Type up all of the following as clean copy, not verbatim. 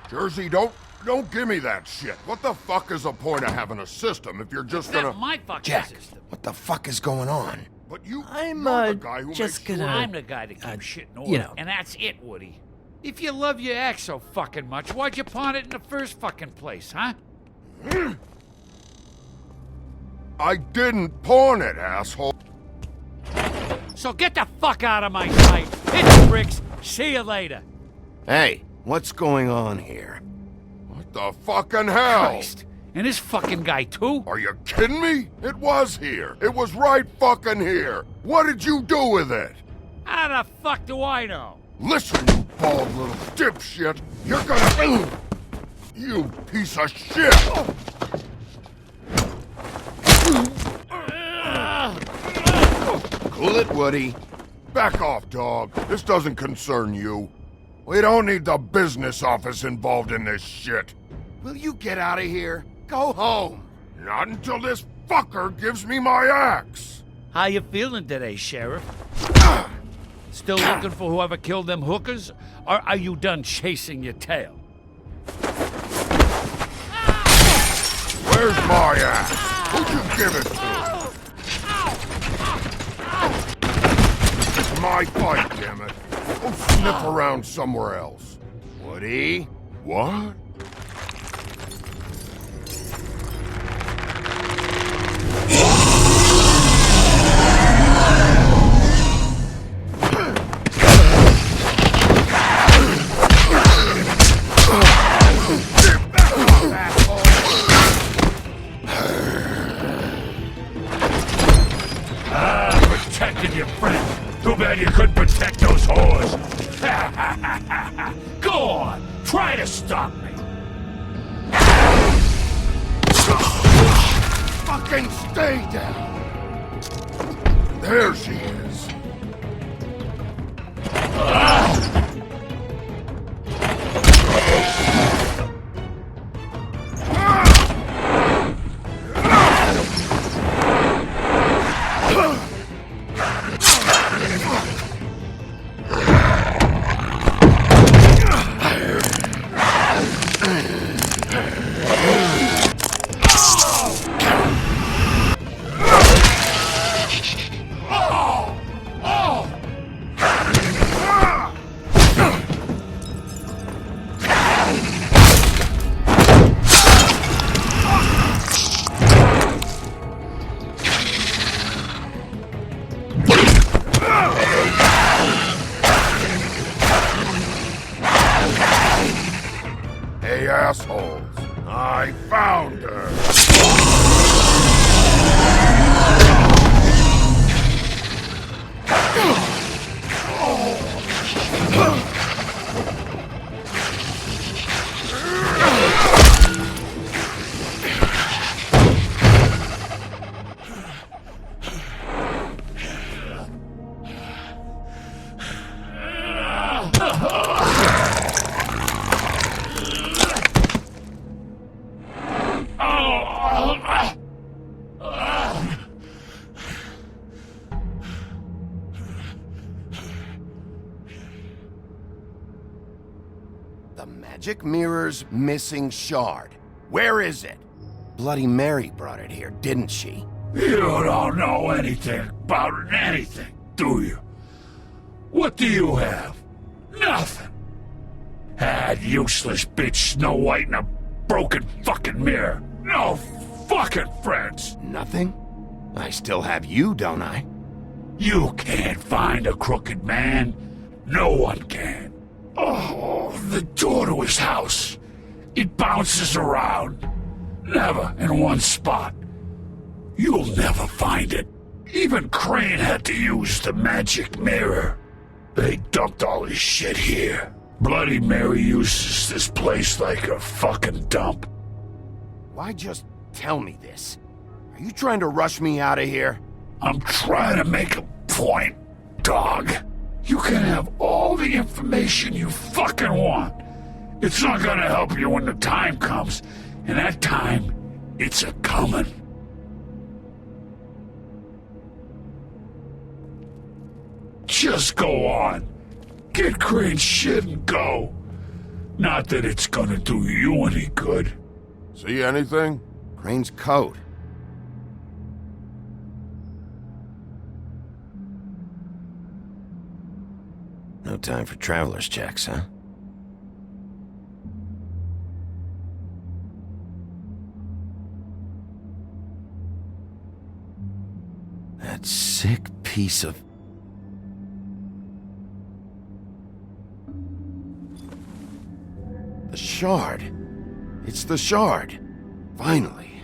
Jersey, don't give me that shit. What the fuck is the point of having a system if you're just That's gonna... my fucking Jack, system. what the fuck is going on? But you're I'm, the guy who just makes gonna- I'm the guy that keeps shit in order. you know. And that's it, Woody. If you love your ex so fucking much, why'd you pawn it in the first fucking place, huh? I didn't pawn it, asshole. So get the fuck out of my sight. Hit the bricks. See you later. Hey, what's going on here? What the fucking hell? Christ. And this fucking guy, too? Are you kidding me? It was here. It was right fucking here. What did you do with it? How the fuck do I know? Listen, you bald little dipshit. You're gonna... You piece of shit! Cool it, Woody. Back off, dog. This doesn't concern you. We don't need the business office involved in this shit. Will you get out of here? Go home. Not until this fucker gives me my axe. How you feeling today, Sheriff? Still looking for whoever killed them hookers? Or are you done chasing your tail? Where's my axe? Who'd you give it to? It's my fight, damn it. Go sniff around somewhere else. Woody? What? Protected your friend. Too bad you couldn't protect those whores. Go on, try to stop me. Fucking stay down. There she is. Hey, assholes. I found her. The magic mirror's missing shard. Where is it? Bloody Mary brought it here, didn't she? You don't know anything about anything, do you? What do you have? Nothing. Had useless bitch Snow White in a broken fucking mirror. No fucking friends. Nothing? I still have you, don't I? You can't find a crooked man. No one can. Oh, the door to his house. It bounces around. Never in one spot. You'll never find it. Even Crane had to use the magic mirror. They dumped all his shit here. Bloody Mary uses this place like a fucking dump. Why just tell me this? Are you trying to rush me out of here? I'm trying to make a point, dog. You can have all the information you fucking want. It's not gonna help you when the time comes. And that time, it's a-comin'. Just go on. Get Crane's shit and go. Not that it's gonna do you any good. See anything? Crane's coat. No time for traveler's checks, huh? That sick piece of... The shard. It's the shard. Finally.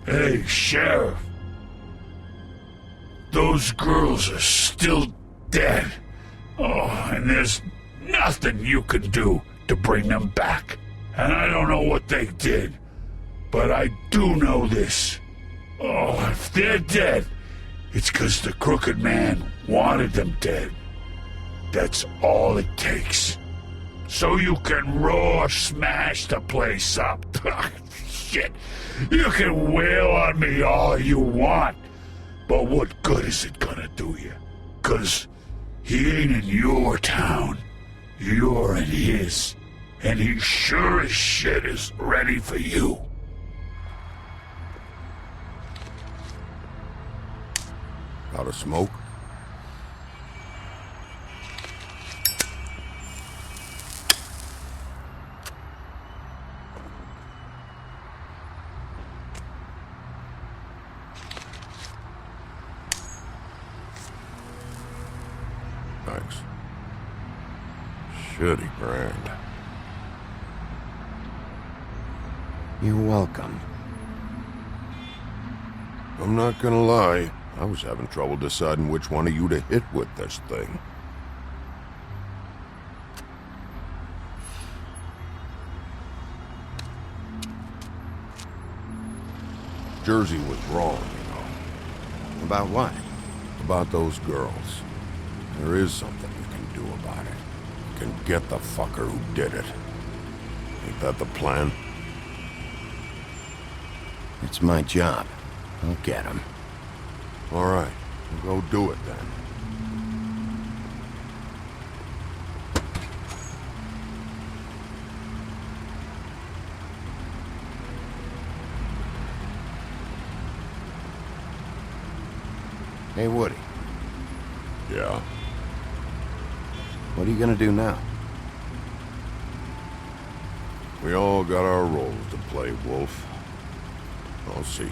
Hey, Sheriff. Those girls are still dead. Oh, and there's nothing you can do to bring them back. And I don't know what they did, but I do know this. Oh, if they're dead, it's 'cause the Crooked Man wanted them dead. That's all it takes. So you can roar smash the place up. Shit, you can wail on me all you want, but what good is it gonna do you? 'Cause he ain't in your town. You're in his. And he sure as shit is ready for you. Got a smoke? Thanks. Shitty brand. You're welcome. I'm not gonna lie, I was having trouble deciding which one of you to hit with this thing. Jersey was wrong, you know. About what? About those girls. There is something you can do about it. You can get the fucker who did it. Ain't that the plan? It's my job. I'll get him. All right, we'll go do it then. Hey, Woody. Yeah? What are you gonna do now? We all got our roles to play, Wolf. I'll see ya.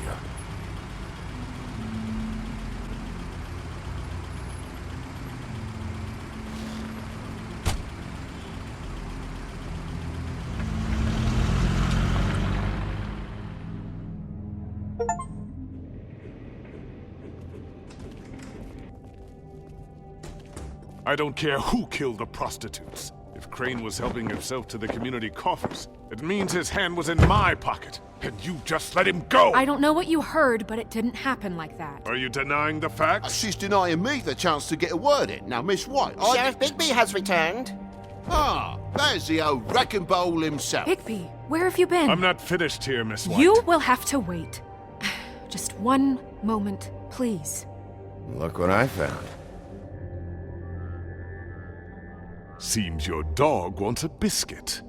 I don't care who killed the prostitutes. If Crane was helping himself to the community coffers, it means his hand was in my pocket, and you just let him go! I don't know what you heard, but it didn't happen like that. Are you denying the facts? She's denying me the chance to get a word in. Now, Miss White, Sheriff Bigby has returned. Ah, there's the old wrecking bowl himself. Bigby, where have you been? I'm not finished here, Miss White. You will have to wait. Just one moment, please. Look what I found. Seems your dog wants a biscuit.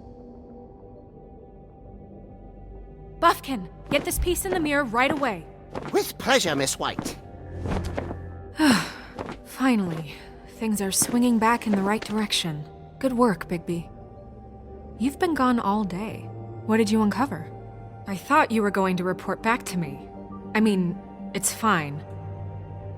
Buffkin, get this piece in the mirror right away. With pleasure, Miss White. Finally, things are swinging back in the right direction. Good work, Bigby. You've been gone all day. What did you uncover? I thought you were going to report back to me. I mean, it's fine.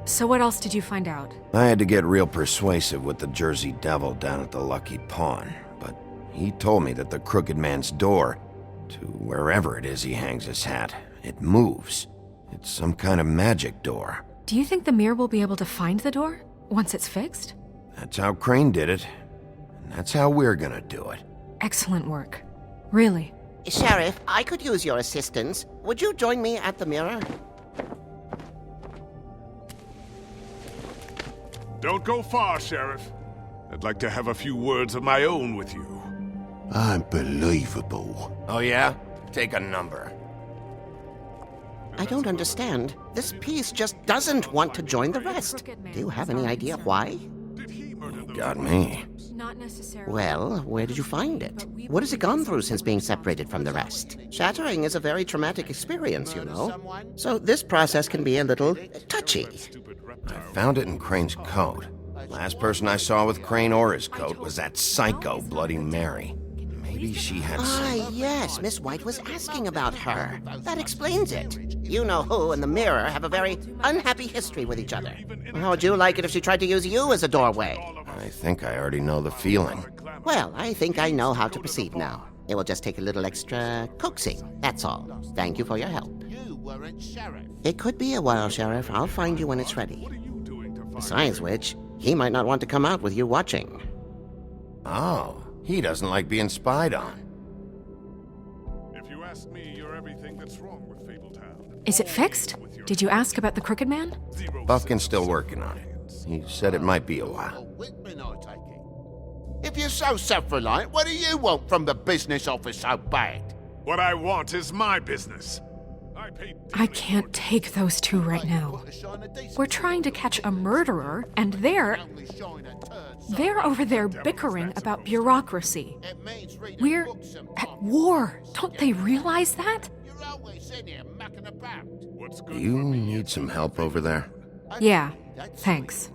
So what else did you find out? I had to get real persuasive with the Jersey Devil down at the Lucky Pawn, but he told me that the Crooked Man's door, to wherever it is he hangs his hat, it moves. It's some kind of magic door. Do you think the mirror will be able to find the door once it's fixed? That's how Crane did it, and that's how we're gonna do it. Excellent work. Really. Sheriff, I could use your assistance. Would you join me at the mirror? Don't go far, Sheriff. I'd like to have a few words of my own with you. Unbelievable. Oh yeah? Take a number. I don't understand. This piece just doesn't want to join the rest. Do you have any idea why? Got me. Not necessarily. Well, where did you find it? What has it gone through since being separated from the rest? Shattering is a very traumatic experience, you know. So this process can be a little touchy. I found it in Crane's coat. Last person I saw with Crane or his coat was that psycho Bloody Mary. Maybe she had some... Yes, Miss White was asking about her. That explains it. You know who and the mirror have a very unhappy history with each other. How would you like it if she tried to use you as a doorway? I think I already know the feeling. Well, I think I know how to proceed now. It will just take a little extra coaxing, that's all. Thank you for your help. You weren't sheriff. It could be a while, Sheriff. I'll find you when it's ready. Besides which, he might not want to come out with you watching. Oh, he doesn't like being spied on. If you ask me, you're everything that's wrong with Fabletown. Is it fixed? Did you ask about the Crooked Man? Buffkin's still working on it. He said it might be a while. Whitman, I take it. If you're so self-reliant, what do you want from the business office so bad? What I want is my business. I can't take those two right now. We're trying to catch a murderer, and they're over there bickering about bureaucracy. We're at war. Don't they realize that? Do you need some help over there? Yeah, thanks.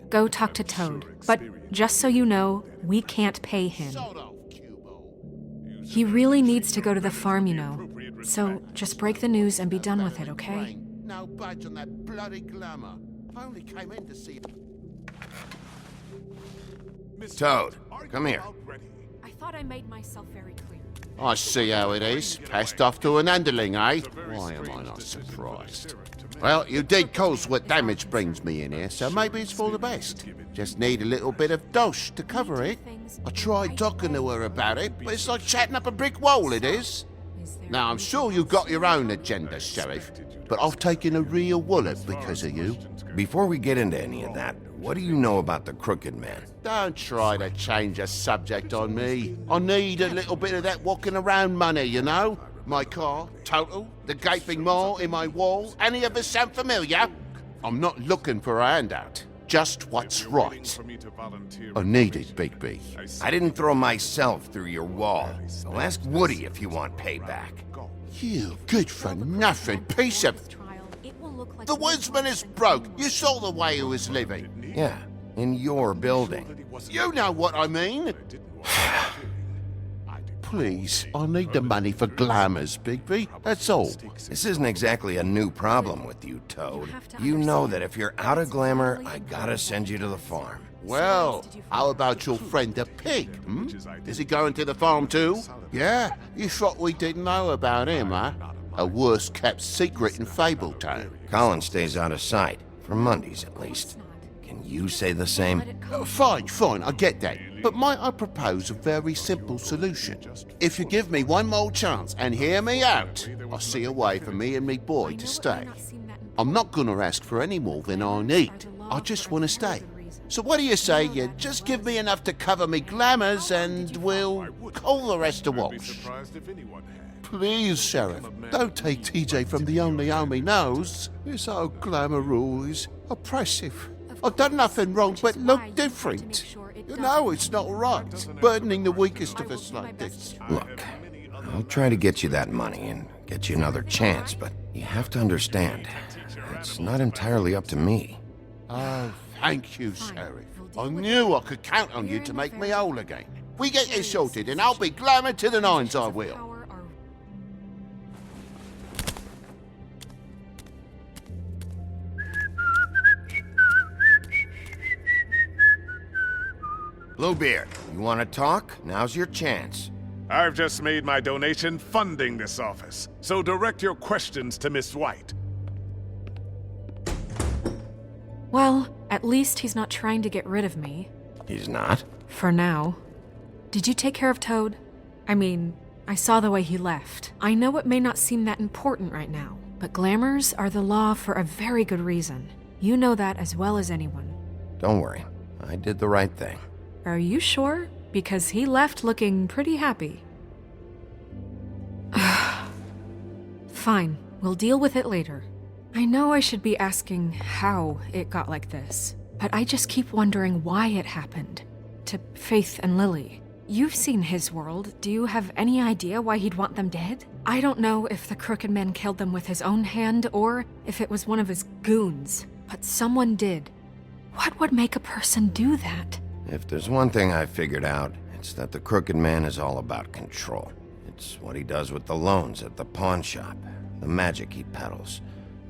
Go talk to Toad. But just so you know, we can't pay him. He really needs to go to the farm, you know. So just break the news and be done with it, okay? No budge on that bloody glamour. I only came in to see... Toad, come here. I thought I made myself very clear. I see how it is. Passed off to an underling, eh? Why am I not surprised? Well, you did cause what damage brings me in here, so maybe it's for the best. Just need a little bit of dosh to cover it. I tried talking to her about it, but it's like chatting up a brick wall, it is. Now, I'm sure you've got your own agenda, Sheriff, but I've taken a real wallet because of you. Before we get into any of that, what do you know about the Crooked Man? Don't try to change a subject on me. I need a little bit of that walking around money, you know? My car, total, the gaping maw in my wall. Any of us sound familiar? I'm not looking for a handout. Just what's right. I need it, Bigby. I didn't throw myself through your wall. So ask Woody if you want payback. You good for nothing piece of... The woodsman is broke. You saw the way he was living. Yeah, in your building. You know what I mean. Please, I need the money for glamours, Bigby. That's all. This isn't exactly a new problem with you, Toad. You know that if you're out of glamour, I gotta send you to the farm. Well, how about your friend the pig, hmm? Is he going to the farm too? Yeah? You thought we didn't know about him, huh? A worst-kept secret in Fabletown. Colin stays out of sight, for Mondays at least. Can you say the same? Fine, I get that. But might I propose a very simple solution? If you give me one more chance and hear me out, I'll see a way for me and me boy to stay. I'm not gonna ask for any more than I need. I just want to stay. So what do you say you just give me enough to cover me glamours and we'll call the rest a wash? Please, Sheriff, don't take TJ from the only home he knows. This old glamour rule is oppressive. I've done nothing wrong but look different. You know it's not right, burdening the weakest of us like this. Look, I'll try to get you that money and get you another chance, but you have to understand, it's not entirely up to me. Oh, thank you, Sheriff. I knew I could count on you to make me whole again. We get this sorted and I'll be glamour to the nines, I will. Bluebeard, you want to talk? Now's your chance. I've just made my donation funding this office, so direct your questions to Miss White. Well, at least he's not trying to get rid of me. He's not? For now. Did you take care of Toad? I mean, I saw the way he left. I know it may not seem that important right now, but glamours are the law for a very good reason. You know that as well as anyone. Don't worry. I did the right thing. Are you sure? Because he left looking pretty happy. Fine. We'll deal with it later. I know I should be asking how it got like this, but I just keep wondering why it happened. To Faith and Lily. You've seen his world. Do you have any idea why he'd want them dead? I don't know if the Crooked Man killed them with his own hand or if it was one of his goons, but someone did. What would make a person do that? If there's one thing I figured out, it's that the Crooked Man is all about control. It's what he does with the loans at the pawn shop, the magic he peddles,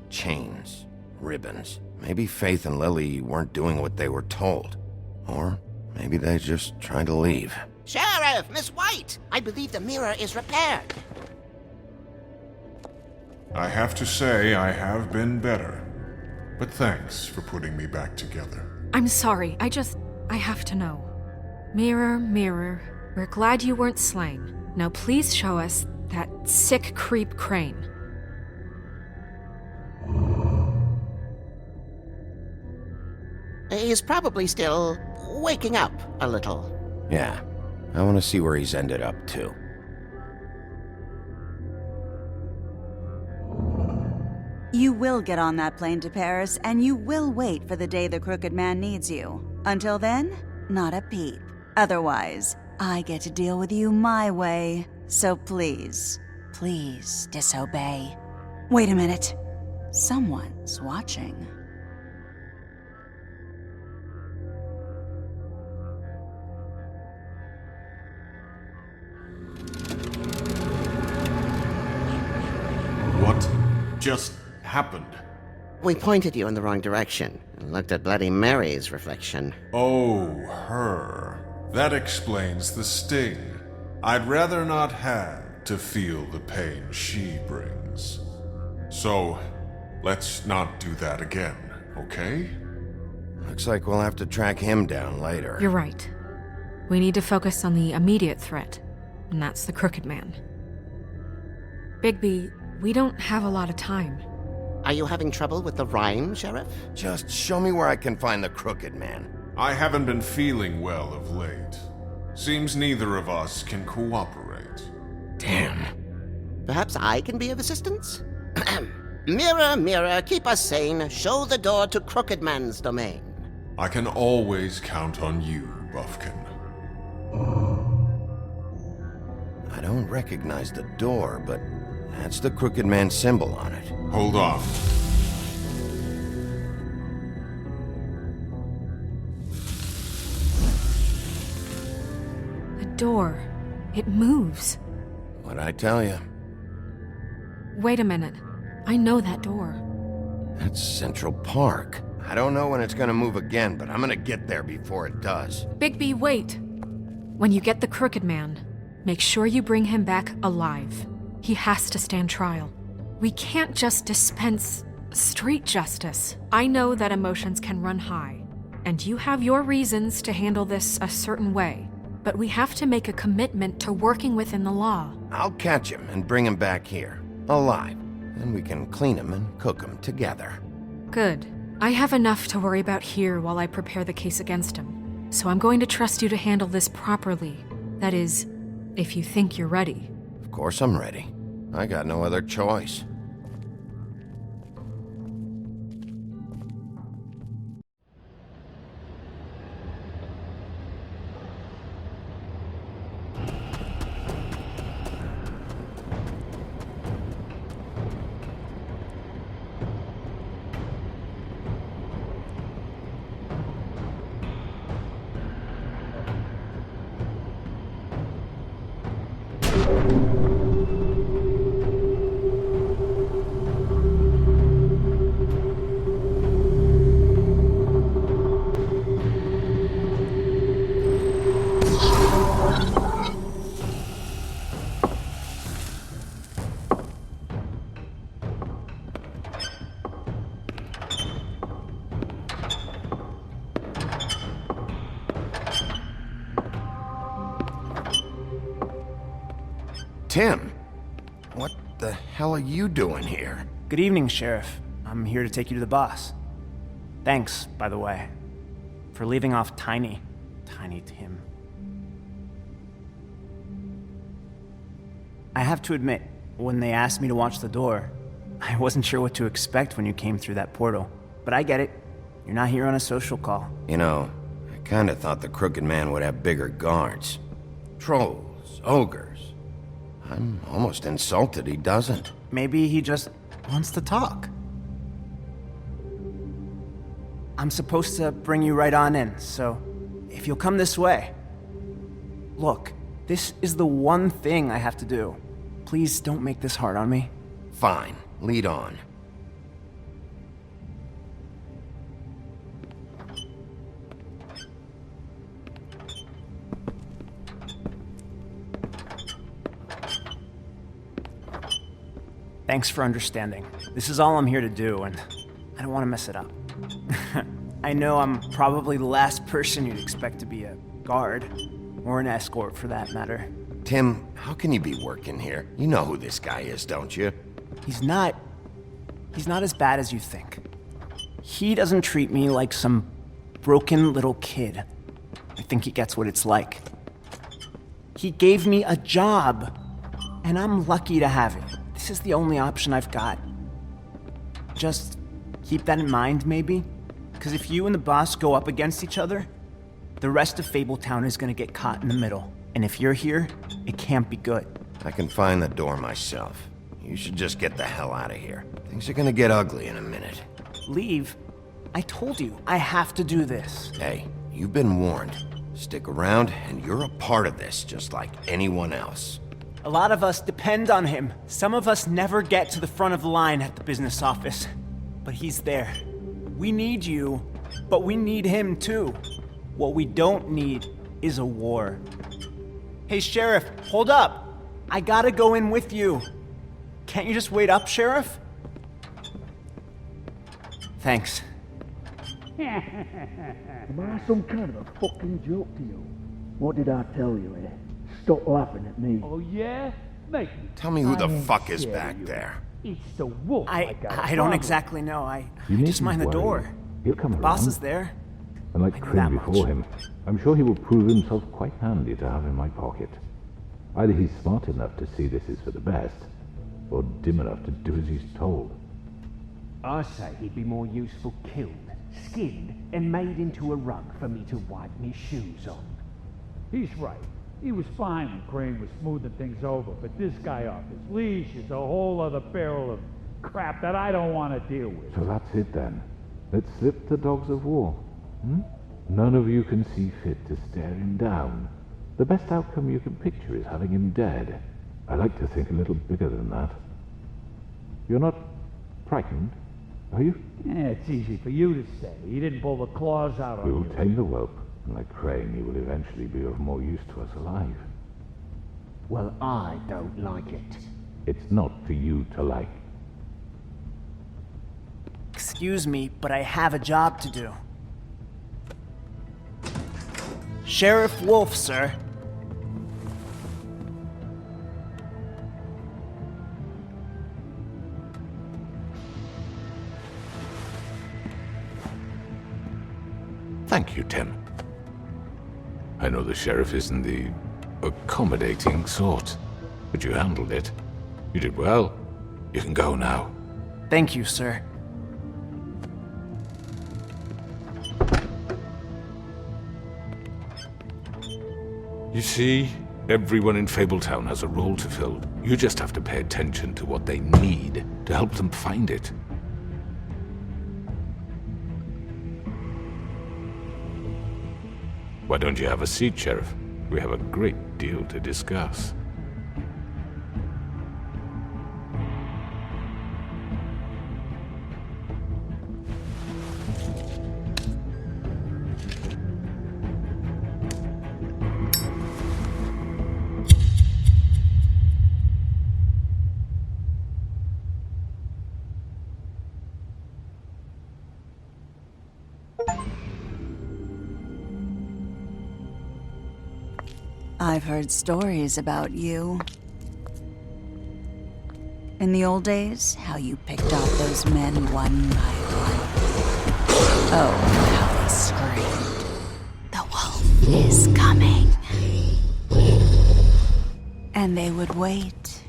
chains, ribbons. Maybe Faith and Lily weren't doing what they were told. Or maybe they just tried to leave. Sheriff, Miss White! I believe the mirror is repaired. I have to say I have been better. But thanks for putting me back together. I'm sorry, I have to know. Mirror, mirror, we're glad you weren't slain. Now please show us that sick creep Crane. He's probably still waking up a little. Yeah, I want to see where he's ended up, too. You will get on that plane to Paris, and you will wait for the day the Crooked Man needs you. Until then, not a peep. Otherwise, I get to deal with you my way. So please, please disobey. Wait a minute. Someone's watching. What just happened? We pointed you in the wrong direction and looked at Bloody Mary's reflection. Oh, her. That explains the sting. I'd rather not have to feel the pain she brings. So, let's not do that again, okay? Looks like we'll have to track him down later. You're right. We need to focus on the immediate threat, and that's the Crooked Man. Bigby, we don't have a lot of time. Are you having trouble with the rhyme, Sheriff? Just show me where I can find the Crooked Man. I haven't been feeling well of late. Seems neither of us can cooperate. Damn. Perhaps I can be of assistance? Mirror, mirror, keep us sane. Show the door to Crooked Man's domain. I can always count on you, Buffkin. I don't recognize the door, but that's the Crooked Man symbol on it. Hold on. The door. It moves. What'd I tell you? Wait a minute. I know that door. That's Central Park. I don't know when it's gonna move again, but I'm gonna get there before it does. Bigby, wait! When you get the Crooked Man, make sure you bring him back alive. He has to stand trial. We can't just dispense street justice. I know that emotions can run high, and you have your reasons to handle this a certain way, but we have to make a commitment to working within the law. I'll catch him and bring him back here, alive. Then we can clean him and cook him together. Good. I have enough to worry about here while I prepare the case against him, so I'm going to trust you to handle this properly. That is, if you think you're ready. Of course I'm ready. I got no other choice. Tim, what the hell are you doing here? Good evening, Sheriff. I'm here to take you to the boss. Thanks, by the way, for leaving off Tiny Tim. I have to admit, when they asked me to watch the door, I wasn't sure what to expect when you came through that portal. But I get it. You're not here on a social call. You know, I kinda thought the Crooked Man would have bigger guards. Trolls, ogres. I'm almost insulted he doesn't. Maybe he just wants to talk. I'm supposed to bring you right on in, so if you'll come this way. Look, this is the one thing I have to do. Please don't make this hard on me. Fine, lead on. Thanks for understanding. This is all I'm here to do, and I don't want to mess it up. I know I'm probably the last person you'd expect to be a guard, or an escort for that matter. Tim, how can you be working here? You know who this guy is, don't you? He's not as bad as you think. He doesn't treat me like some broken little kid. I think he gets what it's like. He gave me a job, and I'm lucky to have it. This is the only option I've got. Just keep that in mind, maybe? Because if you and the boss go up against each other, the rest of Fabletown is gonna get caught in the middle. And if you're here, it can't be good. I can find the door myself. You should just get the hell out of here. Things are gonna get ugly in a minute. Leave? I told you, I have to do this. Hey, you've been warned. Stick around, and you're a part of this, just like anyone else. A lot of us depend on him. Some of us never get to the front of the line at the business office. But he's there. We need you, but we need him too. What we don't need is a war. Hey, Sheriff, hold up. I gotta go in with you. Can't you just wait up, Sheriff? Thanks. Am I some kind of a fucking joke to you? What did I tell you, eh? Stop laughing at me. Oh, yeah? Make me. Tell me who the fuck is back there. It's the wolf. I don't exactly know. I You just mind the needn't worry. door. He'll come The boss around. is there. And like I know Crane that before much. him, I'm sure he will prove himself quite handy to have in my pocket. Either he's smart enough to see this is for the best, or dim enough to do as he's told. I say he'd be more useful killed, skinned, and made into a rug for me to wipe me shoes on. He's right. He was fine when Crane was smoothing things over, but this guy off his leash is a whole other barrel of crap that I don't want to deal with. So that's it then. Let's slip the dogs of war. None of you can see fit to stare him down. The best outcome you can picture is having him dead. I like to think a little bigger than that. You're not frightened, are you? Yeah, it's easy for you to say. He didn't pull the claws out on We'll you. tame the whelp, and like Crane, he will eventually be of more use to us alive. Well, I don't like it. It's not for you to like. Excuse me, but I have a job to do. Sheriff Wolf, sir. Thank you, Tim. I know the sheriff isn't the accommodating sort, but you handled it. You did well. You can go now. Thank you, sir. You see, everyone in Fabletown has a role to fill. You just have to pay attention to what they need to help them find it. Why don't you have a seat, Sheriff? We have a great deal to discuss. I've heard stories about you. In the old days, how you picked off those men one by one. Oh, how they screamed. The wolf is coming. And they would wait.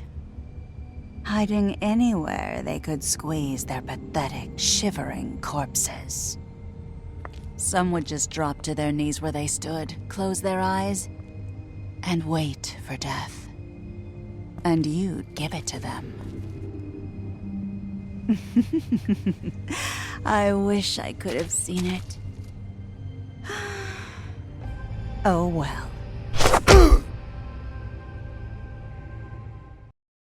hiding anywhere they could squeeze their pathetic, shivering corpses. Some would just drop to their knees where they stood, close their eyes, and wait for death. And you'd give it to them. I wish I could have seen it. Oh well.